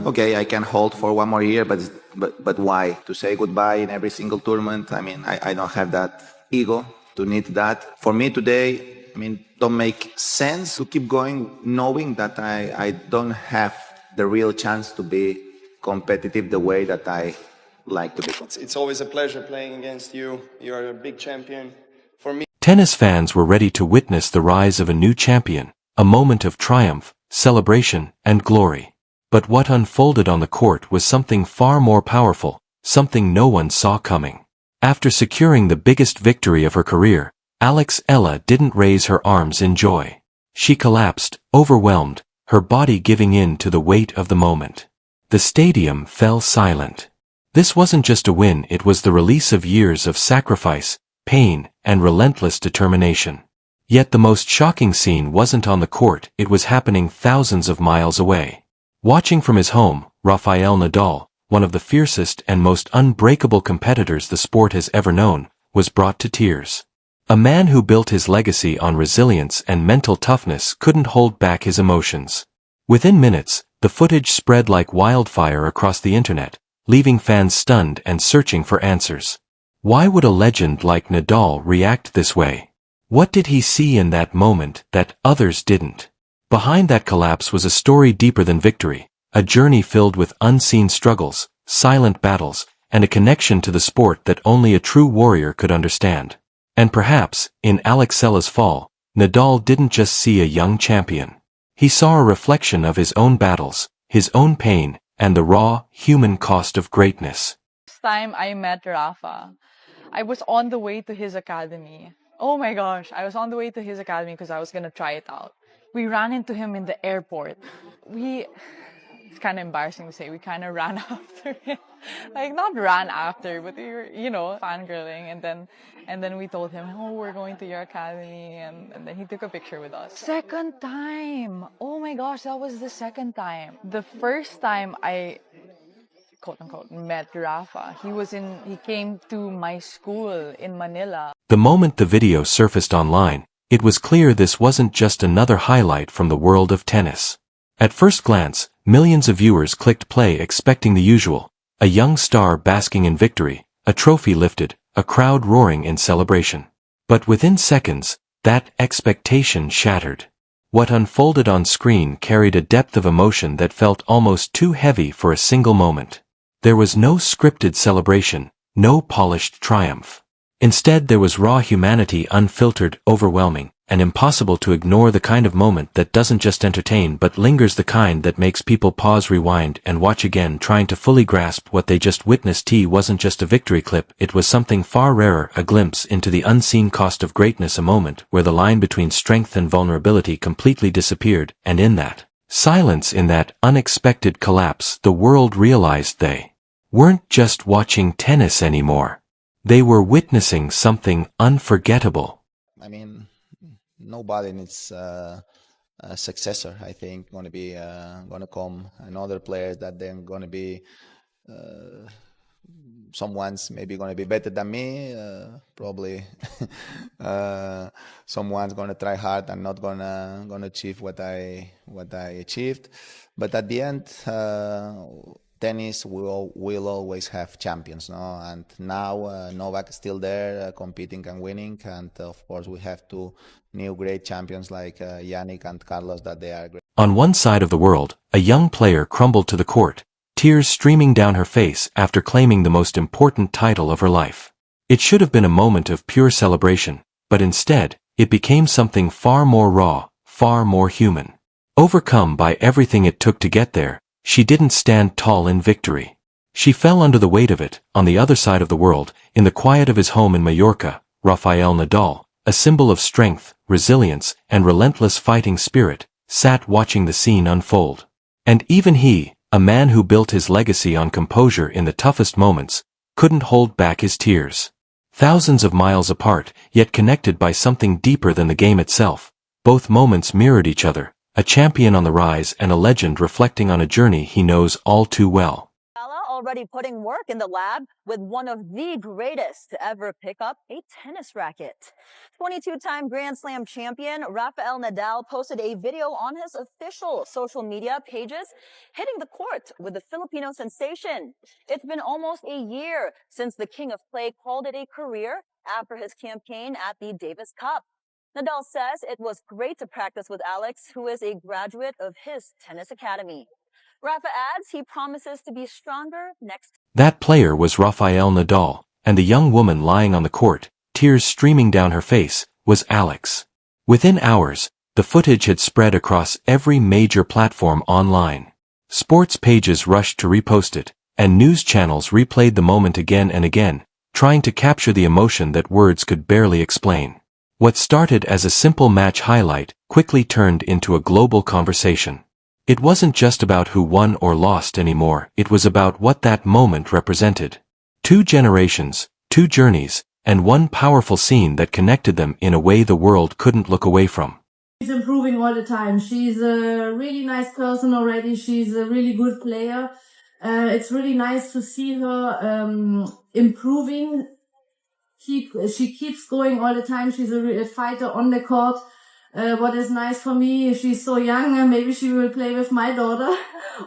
okay, I can hold for one more year, but why? To say goodbye in every single tournament? I mean, I don't have that ego to need that. For me today, I mean, don't make sense to keep going knowing that I don't have the real chance to be competitive the way that I like to be. It's always a pleasure playing against you. You're a big champion. For me, tennis fans were ready to witness the rise of a new champion, a moment of triumph, celebration, and glory. But what unfolded on the court was something far more powerful, something no one saw coming. After securing the biggest victory of her career, Alex Eala didn't raise her arms in joy. She collapsed, overwhelmed, her body giving in to the weight of the moment. The stadium fell silent. This wasn't just a win, it was the release of years of sacrifice, pain, and relentless determination. Yet the most shocking scene wasn't on the court, it was happening thousands of miles away. Watching from his home, Rafael Nadal, one of the fiercest and most unbreakable competitors the sport has ever known, was brought to tears. A man who built his legacy on resilience and mental toughness couldn't hold back his emotions. Within minutes, the footage spread like wildfire across the internet, leaving fans stunned and searching for answers. Why would a legend like Nadal react this way? What did he see in that moment that others didn't? Behind that collapse was a story deeper than victory, a journey filled with unseen struggles, silent battles, and a connection to the sport that only a true warrior could understand. And perhaps, in Alex Eala's fall, Nadal didn't just see a young champion. He saw a reflection of his own battles, his own pain, and the raw, human cost of greatness. First time I met Rafa, I was on the way to his academy. Oh my gosh, I was on the way to his academy because I was gonna try it out. We ran into him in the airport. It's kind of embarrassing to say, we kind of ran after him. Like, not ran after, but we were, fangirling. And then we told him, oh, we're going to your academy. And then he took a picture with us. Second time. Oh my gosh, that was the second time. The first time I, quote unquote, met Rafa, he came to my school in Manila. The moment the video surfaced online, it was clear this wasn't just another highlight from the world of tennis. At first glance, millions of viewers clicked play expecting the usual, a young star basking in victory, a trophy lifted, a crowd roaring in celebration. But within seconds, that expectation shattered. What unfolded on screen carried a depth of emotion that felt almost too heavy for a single moment. There was no scripted celebration, no polished triumph. Instead, there was raw humanity, unfiltered, overwhelming, and impossible to ignore, the kind of moment that doesn't just entertain but lingers, the kind that makes people pause, rewind, and watch again, trying to fully grasp what they just witnessed. It wasn't just a victory clip, it was something far rarer, a glimpse into the unseen cost of greatness, a moment where the line between strength and vulnerability completely disappeared, and in that silence, in that unexpected collapse, the world realized they weren't just watching tennis anymore. They were witnessing something unforgettable. I mean, nobody needs a successor. I think going to come another players that then going to be someone's maybe going to be better than me. Probably someone's going to try hard and not going to achieve what I achieved. But at the end, tennis will always have champions, no? And now Novak is still there, competing and winning, and of course we have two new great champions like Yannick and Carlos, that they are great. On one side of the world, a young player crumbled to the court, tears streaming down her face after claiming the most important title of her life. It should have been a moment of pure celebration, but instead, it became something far more raw, far more human. Overcome by everything it took to get there, she didn't stand tall in victory. She fell under the weight of it. On the other side of the world, in the quiet of his home in Mallorca, Rafael Nadal, a symbol of strength, resilience, and relentless fighting spirit, sat watching the scene unfold. And even he, a man who built his legacy on composure in the toughest moments, couldn't hold back his tears. Thousands of miles apart, yet connected by something deeper than the game itself, both moments mirrored each other. A champion on the rise and a legend reflecting on a journey he knows all too well. Eala already putting work in the lab with one of the greatest to ever pick up a tennis racket. 22-time Grand Slam champion Rafael Nadal posted a video on his official social media pages hitting the court with the Filipino sensation. It's been almost a year since the King of Clay called it a career after his campaign at the Davis Cup. Nadal says it was great to practice with Alex, who is a graduate of his tennis academy. Rafa adds he promises to be stronger next. That player was Rafael Nadal, and the young woman lying on the court, tears streaming down her face, was Alex. Within hours, the footage had spread across every major platform online. Sports pages rushed to repost it, and news channels replayed the moment again and again, trying to capture the emotion that words could barely explain. What started as a simple match highlight quickly turned into a global conversation. It wasn't just about who won or lost anymore, it was about what that moment represented. 2 generations, 2 journeys, and one powerful scene that connected them in a way the world couldn't look away from. She's improving all the time. She's a really nice person already. She's a really good player. It's really nice to see her improving. She keeps going all the time. She's a fighter on the court. What is nice for me, she's so young, and maybe she will play with my daughter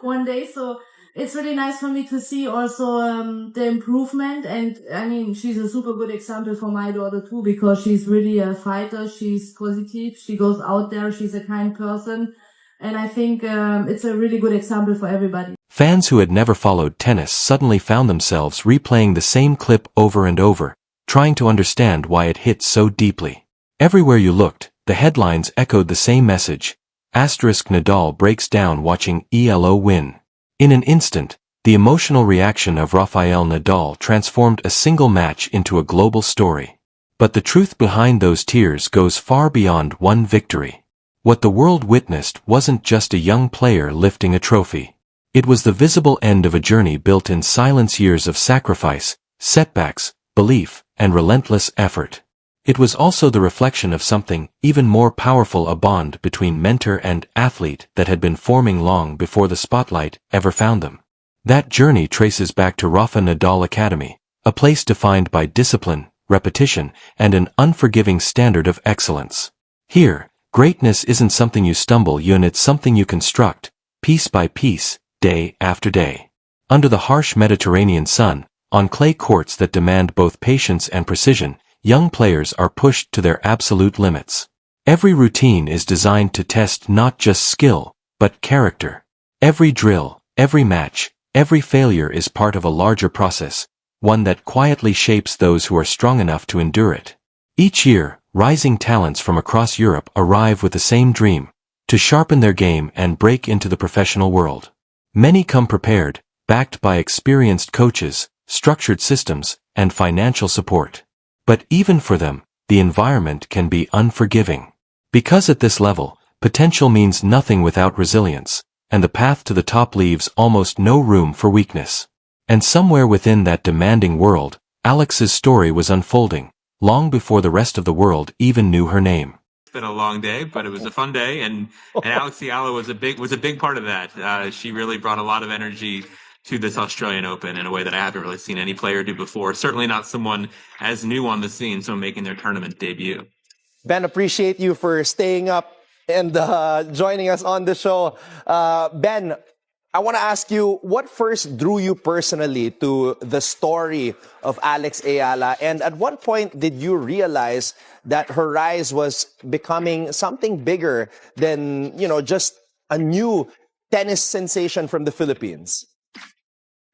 one day. So it's really nice for me to see also the improvement. And I mean, she's a super good example for my daughter too, because she's really a fighter. She's positive. She goes out there. She's a kind person. And I think it's a really good example for everybody. Fans who had never followed tennis suddenly found themselves replaying the same clip over and over, trying to understand why it hit so deeply. Everywhere you looked, the headlines echoed the same message. Nadal breaks down watching Elo win. In an instant, the emotional reaction of Rafael Nadal transformed a single match into a global story. But the truth behind those tears goes far beyond one victory. What the world witnessed wasn't just a young player lifting a trophy. It was the visible end of a journey built in silence, years of sacrifice, setbacks, belief, and relentless effort. It was also the reflection of something even more powerful, a bond between mentor and athlete that had been forming long before the spotlight ever found them. That journey traces back to Rafa Nadal Academy, a place defined by discipline, repetition, and an unforgiving standard of excellence. Here, greatness isn't something you stumble on, it's something you construct, piece by piece, day after day. Under the harsh Mediterranean sun, on clay courts that demand both patience and precision, young players are pushed to their absolute limits. Every routine is designed to test not just skill, but character. Every drill, every match, every failure is part of a larger process, one that quietly shapes those who are strong enough to endure it. Each year, rising talents from across Europe arrive with the same dream, to sharpen their game and break into the professional world. Many come prepared, backed by experienced coaches, structured systems, and financial support. But even for them, the environment can be unforgiving. Because at this level, potential means nothing without resilience, and the path to the top leaves almost no room for weakness. And somewhere within that demanding world, Alex's story was unfolding, long before the rest of the world even knew her name. It's been a long day, but it was a fun day, and Alex Eala was a big part of that. She really brought a lot of energy to this Australian Open in a way that I haven't really seen any player do before. Certainly not someone as new on the scene, someone making their tournament debut. Ben, appreciate you for staying up and joining us on the show. Ben, I want to ask you, what first drew you personally to the story of Alex Eala? And at what point did you realize that her rise was becoming something bigger than, just a new tennis sensation from the Philippines?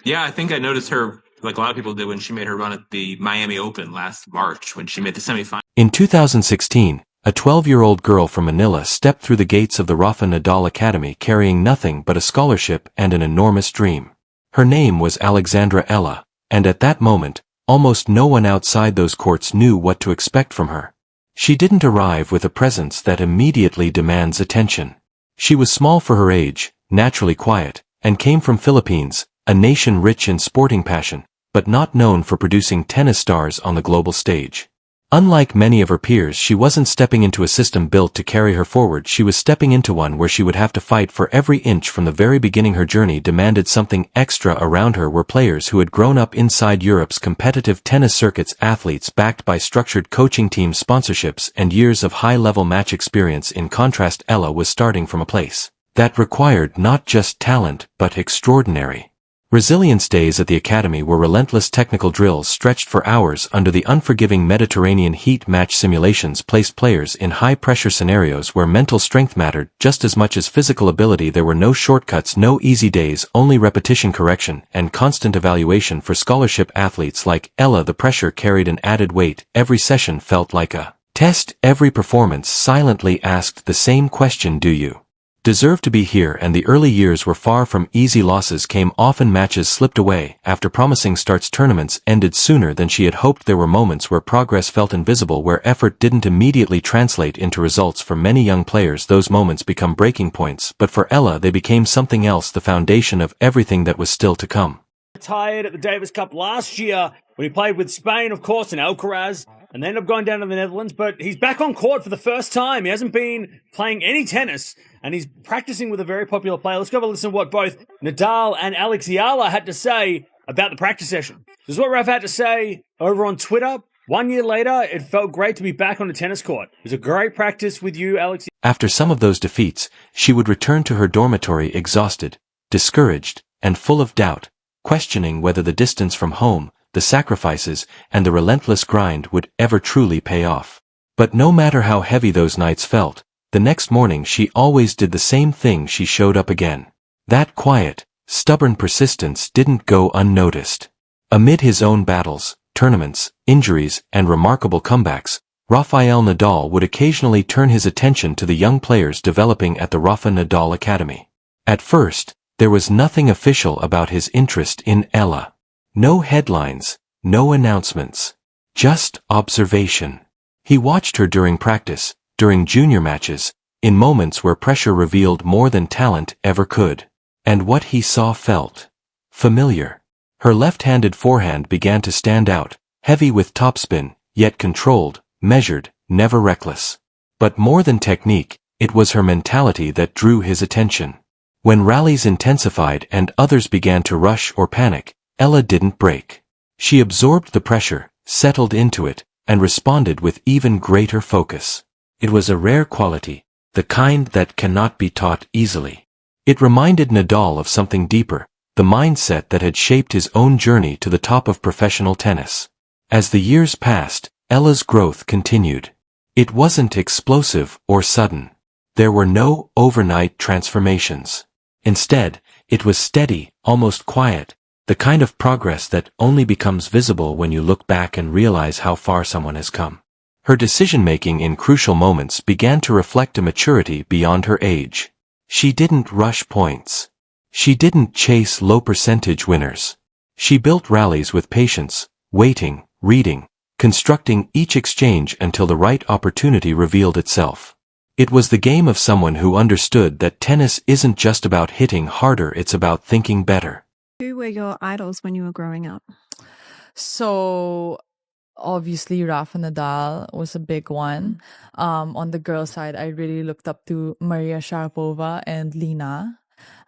Yeah, I think I noticed her, like a lot of people did, when she made her run at the Miami Open last March, when she made the semifinal. In 2016, a 12-year-old girl from Manila stepped through the gates of the Rafa Nadal Academy carrying nothing but a scholarship and an enormous dream. Her name was Alex Eala, and at that moment, almost no one outside those courts knew what to expect from her. She didn't arrive with a presence that immediately demands attention. She was small for her age, naturally quiet, and came from Philippines, a nation rich in sporting passion, but not known for producing tennis stars on the global stage. Unlike many of her peers, she wasn't stepping into a system built to carry her forward. She was stepping into one where she would have to fight for every inch. From the very beginning, her journey demanded something extra. Around her were players who had grown up inside Europe's competitive tennis circuits, athletes backed by structured coaching teams, sponsorships, and years of high-level match experience. In contrast, Ella was starting from a place that required not just talent but extraordinary resilience. Days at the academy were relentless. Technical drills stretched for hours under the unforgiving Mediterranean heat. Match simulations placed players in high-pressure scenarios where mental strength mattered just as much as physical ability. There were no shortcuts, no easy days, only repetition, correction, and constant evaluation. For scholarship athletes like Ella, the pressure carried an added weight. Every session felt like a test. Every performance silently asked the same question: do you deserve to be here? And the early years were far from easy. Losses came often, matches slipped away after promising starts, tournaments ended sooner than she had hoped. There were moments where progress felt invisible, where effort didn't immediately translate into results. For many young players, those moments become breaking points, but for Ella they became something else, the foundation of everything that was still to come. Retired at the Davis Cup last year when he played with Spain, of course, in Alcaraz, and then ended up going down to the Netherlands, but he's back on court for the first time. He hasn't been playing any tennis, and he's practicing with a very popular player. Let's go have a listen to what both Nadal and Alex Eala had to say about the practice session. This is what Rafa had to say over on Twitter. 1 year later, it felt great to be back on the tennis court. It was a great practice with you, Alex. After some of those defeats, she would return to her dormitory exhausted, discouraged, and full of doubt, questioning whether the distance from home, the sacrifices, and the relentless grind would ever truly pay off. But no matter how heavy those nights felt, the next morning she always did the same thing. She showed up again. That quiet, stubborn persistence didn't go unnoticed. Amid his own battles, tournaments, injuries, and remarkable comebacks, Rafael Nadal would occasionally turn his attention to the young players developing at the Rafa Nadal Academy. At first, there was nothing official about his interest in Ella. No headlines, no announcements. Just observation. He watched her during practice, during junior matches, in moments where pressure revealed more than talent ever could. And what he saw felt familiar. Her left-handed forehand began to stand out, heavy with topspin, yet controlled, measured, never reckless. But more than technique, it was her mentality that drew his attention. When rallies intensified and others began to rush or panic, Ella didn't break. She absorbed the pressure, settled into it, and responded with even greater focus. It was a rare quality, the kind that cannot be taught easily. It reminded Nadal of something deeper, the mindset that had shaped his own journey to the top of professional tennis. As the years passed, Ella's growth continued. It wasn't explosive or sudden. There were no overnight transformations. Instead, it was steady, almost quiet, the kind of progress that only becomes visible when you look back and realize how far someone has come. Her decision-making in crucial moments began to reflect a maturity beyond her age. She didn't rush points. She didn't chase low-percentage winners. She built rallies with patience, waiting, reading, constructing each exchange until the right opportunity revealed itself. It was the game of someone who understood that tennis isn't just about hitting harder, it's about thinking better. Who were your idols when you were growing up? So obviously Rafa Nadal was a big one. On the girls' side, I really looked up to Maria Sharapova and Lina.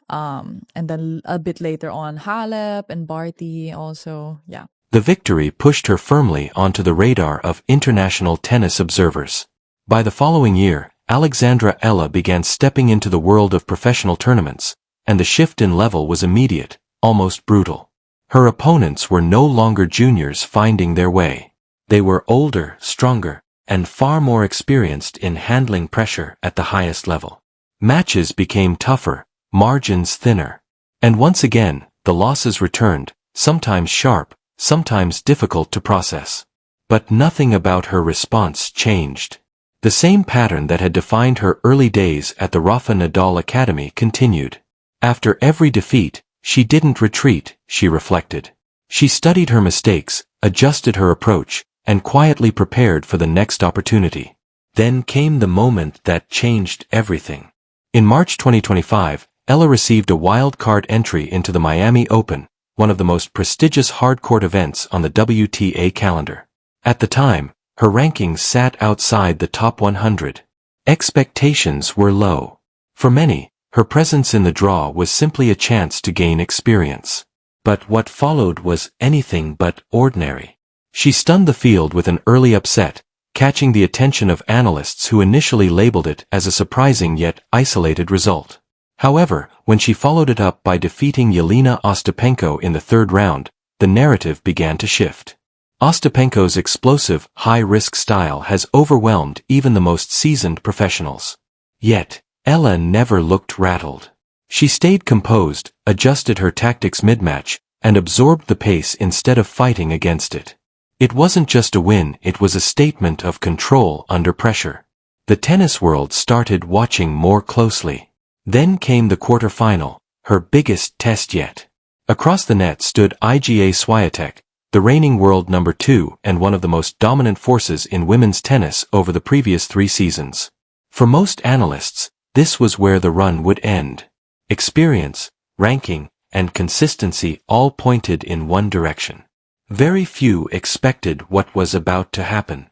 And then a bit later on, Halep and Barty also, yeah. The victory pushed her firmly onto the radar of international tennis observers. By the following year, Alexandra Ella began stepping into the world of professional tournaments, and the shift in level was immediate, almost brutal. Her opponents were no longer juniors finding their way. They were older, stronger, and far more experienced in handling pressure at the highest level. Matches became tougher, margins thinner. And once again, the losses returned, sometimes sharp, sometimes difficult to process. But nothing about her response changed. The same pattern that had defined her early days at the Rafa Nadal Academy continued. After every defeat, she didn't retreat, she reflected. She studied her mistakes, adjusted her approach, and quietly prepared for the next opportunity. Then came the moment that changed everything. In March 2025, Ella received a wild card entry into the Miami Open, one of the most prestigious hard-court events on the WTA calendar. At the time, Her rankings sat outside the top 100. Expectations were low. For many, her presence in the draw was simply a chance to gain experience. But what followed was anything but ordinary. She stunned the field with an early upset, catching the attention of analysts who initially labeled it as a surprising yet isolated result. However, when she followed it up by defeating Jelena Ostapenko in the third round, the narrative began to shift. Ostapenko's explosive, high-risk style has overwhelmed even the most seasoned professionals. Yet, Eala never looked rattled. She stayed composed, adjusted her tactics mid-match, and absorbed the pace instead of fighting against it. It wasn't just a win, it was a statement of control under pressure. The tennis world started watching more closely. Then came the quarterfinal, her biggest test yet. Across the net stood Iga Swiatek, the reigning world number 2 and one of the most dominant forces in women's tennis over the previous 3 seasons. For most analysts, this was where the run would end. Experience, ranking, and consistency all pointed in one direction. Very few expected what was about to happen.